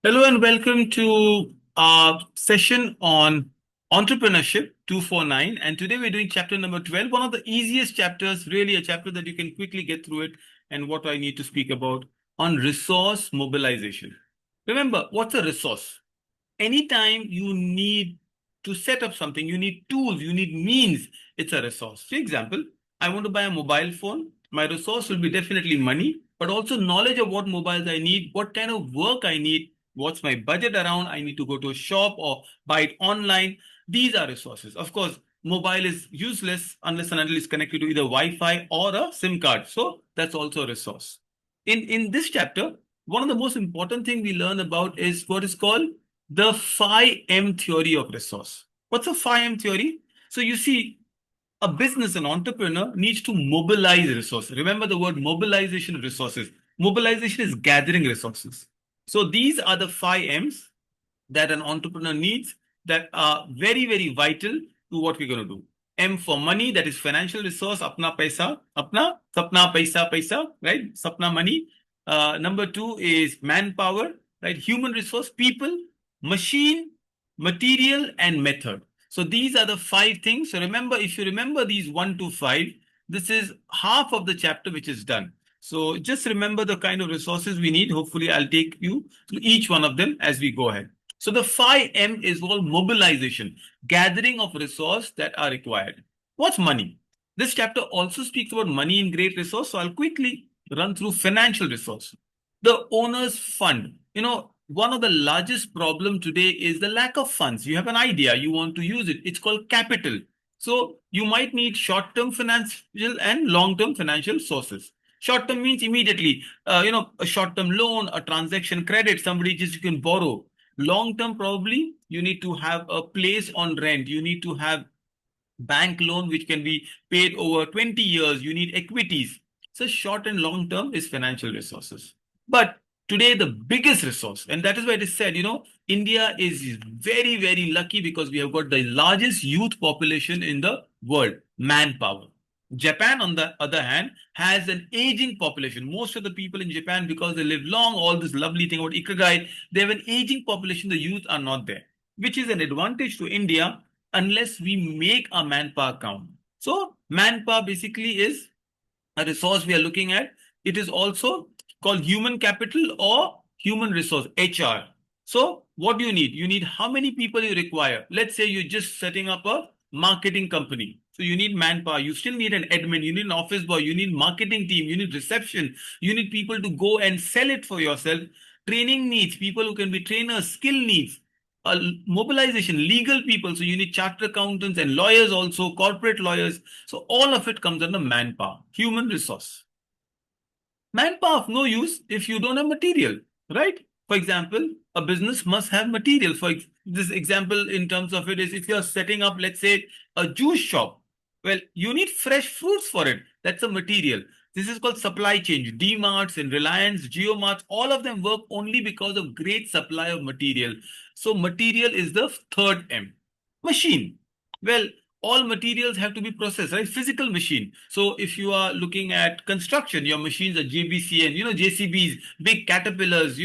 Hello and welcome to our session on entrepreneurship 249. And today we're doing chapter number 12, one of the easiest chapters, really a chapter that you can quickly get through it. And what I need to speak about on resource mobilization. Remember, what's a resource? Anytime you need to set up something, you need tools, you need means, it's a resource. For example, I want to buy a mobile phone. My resource will be definitely money, but also knowledge of what mobiles I need, what kind of work I need, what's my budget around. I need to go to a shop or buy it online. These are resources. Of course, mobile is useless unless and until it's connected to either Wi-Fi or a SIM card. So that's also a resource. In this chapter, one of the most important thing we learn about is what is called the 5M theory of resource. What's a 5M theory? So you see, a business, an entrepreneur needs to mobilize resources. Remember the word mobilization of resources. Mobilization is gathering resources. So these are the 5Ms that an entrepreneur needs that are very, very vital to what we're going to do. M for money, that is financial resource, apna paisa, apna, sapna paisa, paisa, right? Sapna money. Number two is manpower, right? Human resource, people, machine, material, and method. So these are the 5 things. So remember, if you remember these 1 to 5, this is half of the chapter which is done. So just remember the kind of resources we need. Hopefully, I'll take you through each one of them as we go ahead. So the 5M is called mobilization, gathering of resource that are required. What's money? This chapter also speaks about money in great resource. So I'll quickly run through financial resource. The owner's fund. One of the largest problem today is the lack of funds. You have an idea, you want to use it. It's called capital. So you might need short-term financial and long-term financial sources. Short-term means immediately, a short-term loan, a transaction credit, somebody just you can borrow. Long term, probably you need to have a place on rent. You need to have bank loan which can be paid over 20 years. You need equities. So short and long term is financial resources. But today, the biggest resource, and that is why it is said, India is very, very lucky because we have got the largest youth population in the world, manpower. Japan, on the other hand, has an aging population. Most of the people in Japan, because they live long, all this lovely thing about ikigai, they have an aging population. The youth are not there, which is an advantage to India unless we make our manpower count. So, manpower basically is a resource we are looking at. It is also called human capital or human resource, HR. So, what do you need? You need how many people you require. Let's say you're just setting up a marketing company. So you need manpower. You still need an admin. You need an office boy. You need marketing team. You need reception. You need people to go and sell it for yourself. Training needs people who can be trainers. Skill needs mobilization, legal people. So you need chartered accountants and lawyers also, corporate lawyers. So all of it comes under manpower, human resource. Manpower of no use if you don't have material, right? For example, a business must have material. For this example, in terms of it, is if you're setting up, let's say, a juice shop, well, you need fresh fruits for it. That's a material. This is called supply chain. D-marts and Reliance, Geomarts, all of them work only because of great supply of material. So material is the third M. Machine. Well, all materials have to be processed, right? Physical machine. So if you are looking at construction, your machines are JBCN, JCBs, big caterpillars,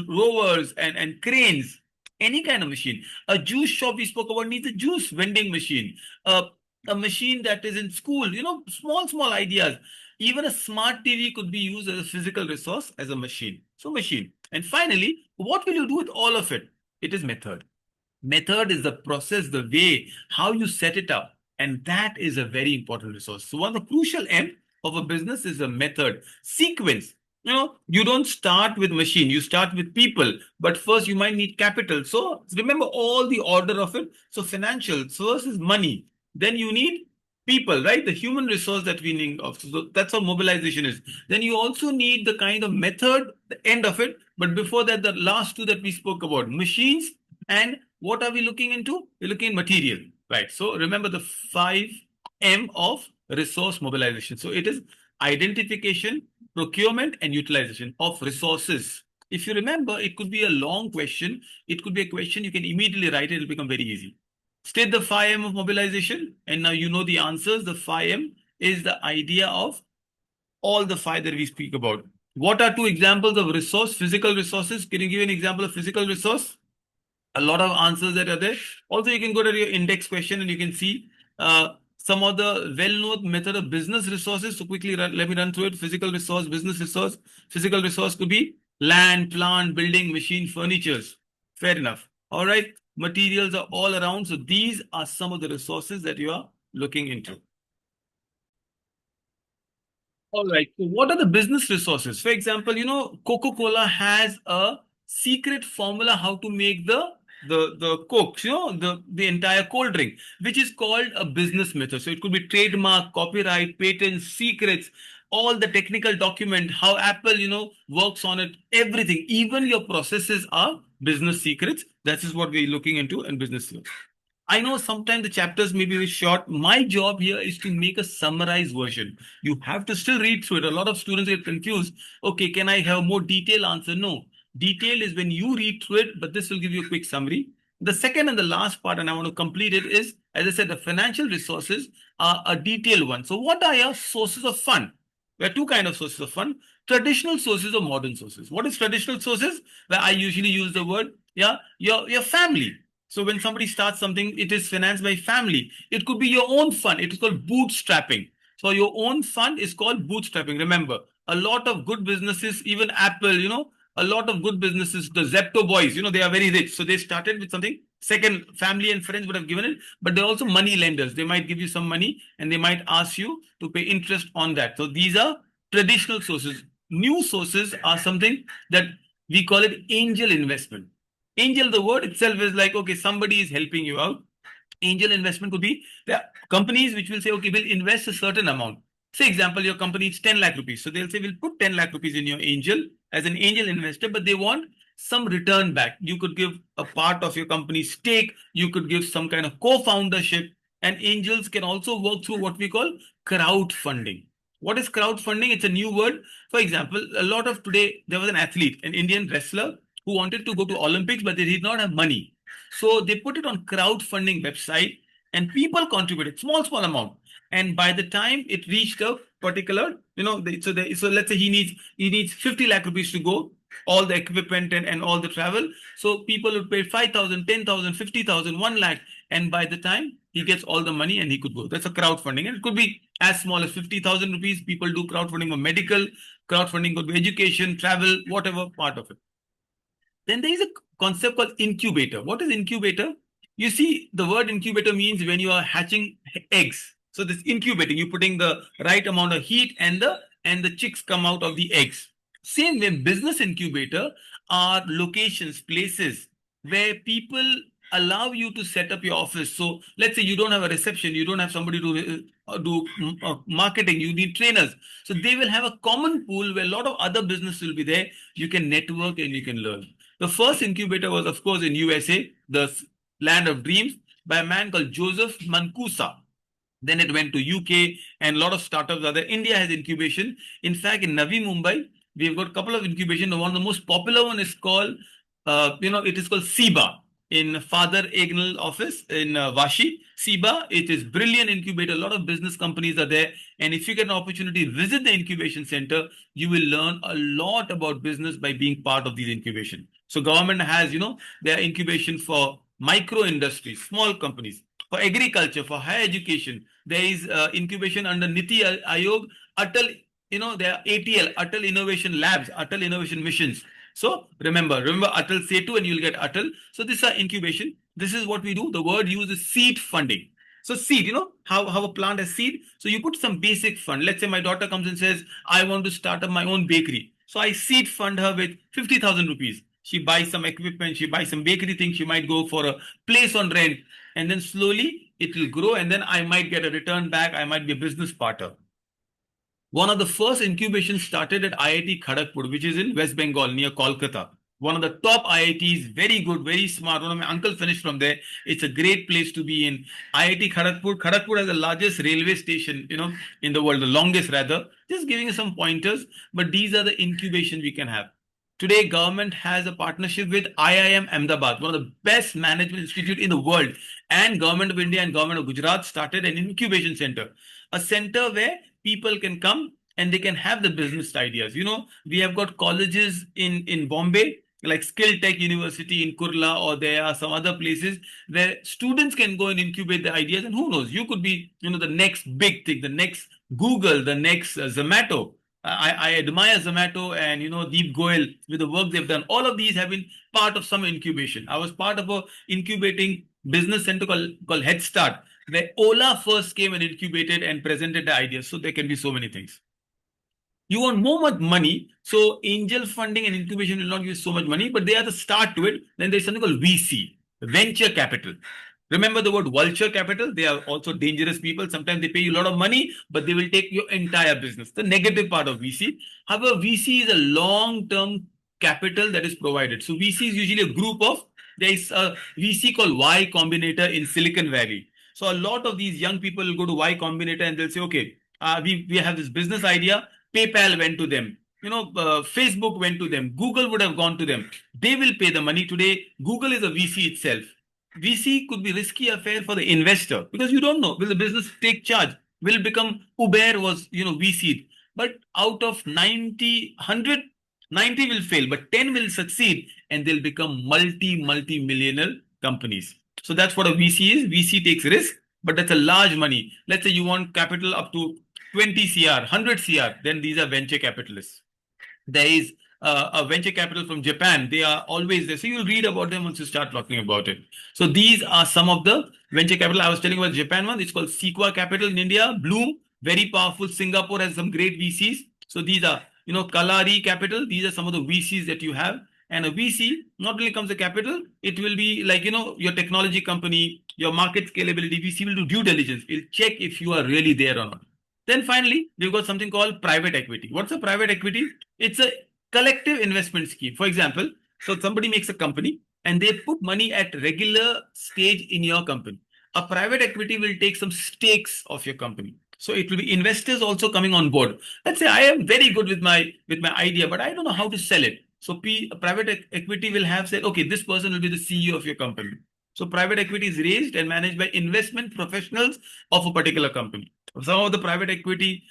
rovers and cranes, any kind of machine. A juice shop we spoke about needs a juice vending machine. A machine that is in school, small ideas. Even a smart TV could be used as a physical resource, as a machine. So machine. And finally, what will you do with all of it? It is method. Method is the process, the way, how you set it up. And that is a very important resource. So one of the crucial M of a business is a method. Sequence. You don't start with machine, you start with people. But first you might need capital. So remember all the order of it. So financial, first is money. Then you need people, right? The human resource that we need of. So that's how mobilization is. Then you also need the kind of method, the end of it. But before that, the last two that we spoke about, machines and what are we looking into? We're looking at material, right? So remember the 5M of resource mobilization. So it is identification, procurement, and utilization of resources. If you remember, it could be a long question. It could be a question you can immediately write it. It'll become very easy. State the 5M of mobilization. And now you know the answers. The 5M is the idea of all the 5 that we speak about. What are two examples of resource? Physical resources. Can you give an example of physical resource? A lot of answers that are there. Also, you can go to your index question and you can see some of the well-known method of business resources. So quickly, let me run through it. Physical resource, business resource. Physical resource could be land, plant, building, machine, furnitures. Fair enough. All right. Materials are all around. So these are some of the resources that you are looking into. All right. So what are the business resources? For example, Coca-Cola has a secret formula how to make the Coke, the entire cold drink, which is called a business method. So it could be trademark, copyright, patents, secrets, all the technical document, how Apple, works on it, everything. Even your processes are business secrets. That is what we're looking into in business. I know sometimes the chapters may be very short. My job here is to make a summarized version. You have to still read through it. A lot of students get confused. Okay, can I have more detailed answer? No. Detail is when you read through it, but this will give you a quick summary. The second and the last part, and I want to complete it, is, as I said, the financial resources are a detailed one. So what are your sources of fund? There are two kinds of sources of fund: traditional sources or modern sources. What is traditional sources? Where I usually use the word, your family. So when somebody starts something, it is financed by family. It could be your own fund. It is called bootstrapping. So your own fund is called bootstrapping. Remember, a lot of good businesses, even Apple, a lot of good businesses, the Zepto boys, they are very rich. So they started with something. Second, family and friends would have given it, but they're also money lenders. They might give you some money and they might ask you to pay interest on that. So these are traditional sources. New sources are something that we call it angel investment. Angel, the word itself is like, okay, somebody is helping you out. Angel investment could be the companies which will say, okay, we'll invest a certain amount. Say, example, your company is 10 lakh rupees. So they'll say, we'll put 10 lakh rupees in your angel as an angel investor, but they want some return back. You could give a part of your company's stake. You could give some kind of co-foundership. And angels can also work through what we call crowdfunding. What is crowdfunding? It's a new word. For example, a lot of today, there was an athlete, an Indian wrestler who wanted to go to Olympics, but they did not have money. So they put it on crowdfunding website and people contributed small amount. And by the time it reached a particular, so let's say he needs 50 lakh rupees to go, all the equipment and all the travel. So people would pay 5,000, 10,000, 50,000, 1 lakh. And by the time he gets all the money and he could go. That's a crowdfunding. And it could be as small as 50,000 rupees. People do crowdfunding for medical, crowdfunding could be education, travel, whatever part of it. Then there is a concept called incubator. What is incubator? You see, the word incubator means when you are hatching eggs. So this incubating, you're putting the right amount of heat and the chicks come out of the eggs. Same way, business incubator are locations, places where people allow you to set up your office. So let's say you don't have a reception, you don't have somebody to do marketing, you need trainers. So they will have a common pool where a lot of other business will be there. You can network and you can learn. The first incubator was, of course, in USA, the land of dreams, by a man called Joseph Mancusa. Then it went to UK and a lot of startups are there. India has incubation. In fact, in Navi Mumbai, we've got a couple of incubation. One of the most popular one is called, it is called SIBA in Father Agnel office in Vashi. SIBA, it is brilliant incubator. A lot of business companies are there. And if you get an opportunity to visit the incubation center, you will learn a lot about business by being part of these incubation. So government has, their incubation for micro industries, small companies, for agriculture, for higher education. There is incubation under Niti Aayog, Atal, there are ATL, Atal Innovation Labs, Atal Innovation Missions. So remember Atal Setu and you'll get Atal. So this is incubation. This is what we do. The word used is seed funding. So seed, how a plant has seed. So you put some basic fund. Let's say my daughter comes and says, I want to start up my own bakery. So I seed fund her with 50,000 rupees. She buys some equipment, she buys some bakery things, she might go for a place on rent, and then slowly it will grow, and then I might get a return back, I might be a business partner. One of the first incubations started at IIT Kharagpur, which is in West Bengal near Kolkata. One of the top IITs, very good, very smart. One of my uncle finished from there. It's a great place to be in. IIT Kharagpur. Kharagpur has the largest railway station, in the world, the longest rather. Just giving you some pointers, but these are the incubation we can have. Today, government has a partnership with IIM Ahmedabad, one of the best management institute in the world, and Government of India and Government of Gujarat started an incubation center, a center where people can come and they can have the business ideas. We have got colleges in Bombay, like Skill Tech University in Kurla, or there are some other places where students can go and incubate the ideas. And who knows, you could be, the next big thing, the next Google, the next Zomato. I admire Zomato and Deep Goel with the work they've done. All of these have been part of some incubation. I was part of a incubating business center called Head Start, where Ola first came and incubated and presented the ideas. So there can be so many things. You want more money, so angel funding and incubation will not give so much money, but they are the start to it. Then there's something called VC, venture capital. Remember the word vulture capital? They are also dangerous people. Sometimes they pay you a lot of money, but they will take your entire business. The negative part of VC. However, VC is a long-term capital that is provided. So VC is usually a group of, there is a VC called Y Combinator in Silicon Valley. So a lot of these young people will go to Y Combinator and they'll say, okay, we have this business idea. PayPal went to them. Facebook went to them. Google would have gone to them. They will pay the money. Today, Google is a VC itself. VC could be risky affair for the investor because you don't know, will the business take charge? Will it become Uber was, VC? But out of 90, 100, 90 will fail, but 10 will succeed and they'll become multi-millionaire companies. So that's what a VC is. VC takes risk, but that's a large money. Let's say you want capital up to 20 CR, 100 CR, then these are venture capitalists. There is a venture capital from Japan. They are always there. So you'll read about them once you start talking about it. So these are some of the venture capital. I was telling about Japan one. It's called Sequoia Capital in India. Bloom, very powerful. Singapore has some great VCs. So these are, Kalari Capital. These are some of the VCs that you have. And a VC not only comes the capital, it will be like, your technology company, your market scalability. VC will do due diligence. It'll check if you are really there or not. Then finally, we've got something called private equity. What's a private equity? It's a collective investment scheme. For example, so somebody makes a company and they put money at regular stage in your company. A private equity will take some stakes of your company. So it will be investors also coming on board. Let's say I am very good with my idea, but I don't know how to sell it. So private equity will have said, okay, this person will be the CEO of your company. So private equity is raised and managed by investment professionals of a particular company. Some of the private equity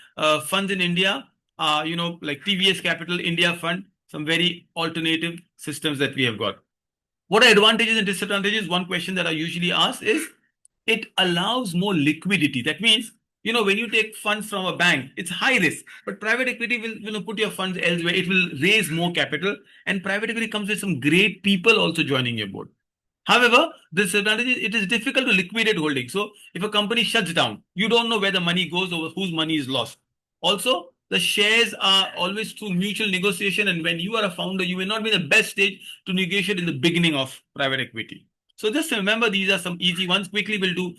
funds in India are, like TVS Capital, India Fund, some very alternative systems that we have got. What are advantages and disadvantages? One question that I usually ask is, it allows more liquidity. That means, when you take funds from a bank, it's high risk, but private equity will put your funds elsewhere. It will raise more capital, and private equity comes with some great people also joining your board. However, the disadvantage is it is difficult to liquidate holdings. So if a company shuts down, you don't know where the money goes or whose money is lost. Also, the shares are always through mutual negotiation. And when you are a founder, you may not be the best stage to negotiate in the beginning of private equity. So just remember, these are some easy ones. Quickly, we'll do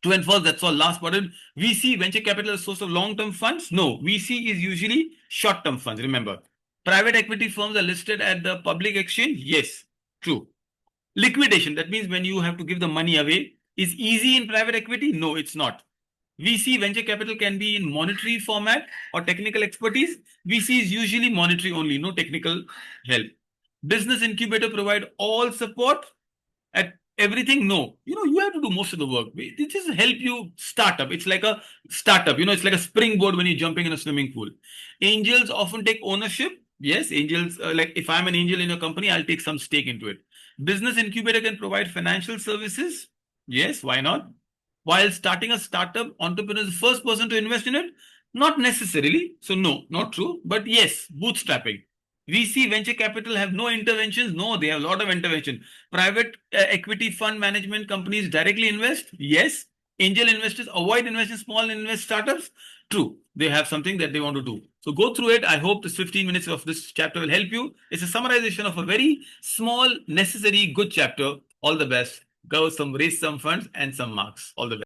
to enforce. That's all. Last button. VC, venture capital, is a source of long-term funds. No, VC is usually short-term funds. Remember, private equity firms are listed at the public exchange. Yes, true. Liquidation, that means when you have to give the money away, is easy in private equity? No, it's not. VC, venture capital, can be in monetary format or technical expertise. VC is usually monetary only, no technical help. Business incubator provide all support at everything? No. You have to do most of the work. It just help you start up. It's like a startup. It's like a springboard when you're jumping in a swimming pool. Angels often take ownership. Yes, angels, like if I'm an angel in your company, I'll take some stake into it. Business incubator can provide financial services. Yes, why not? While starting a startup, entrepreneur is the first person to invest in it? Not necessarily. So no, not true. But yes, bootstrapping. VC, venture capital, have no interventions. No, they have a lot of intervention. Private equity fund management companies directly invest. Yes. Angel investors avoid investing small invest startups. True. They have something that they want to do. So go through it. I hope this 15 minutes of this chapter will help you. It's a summarization of a very small, necessary, good chapter. All the best. Go raise some funds and some marks. All the best.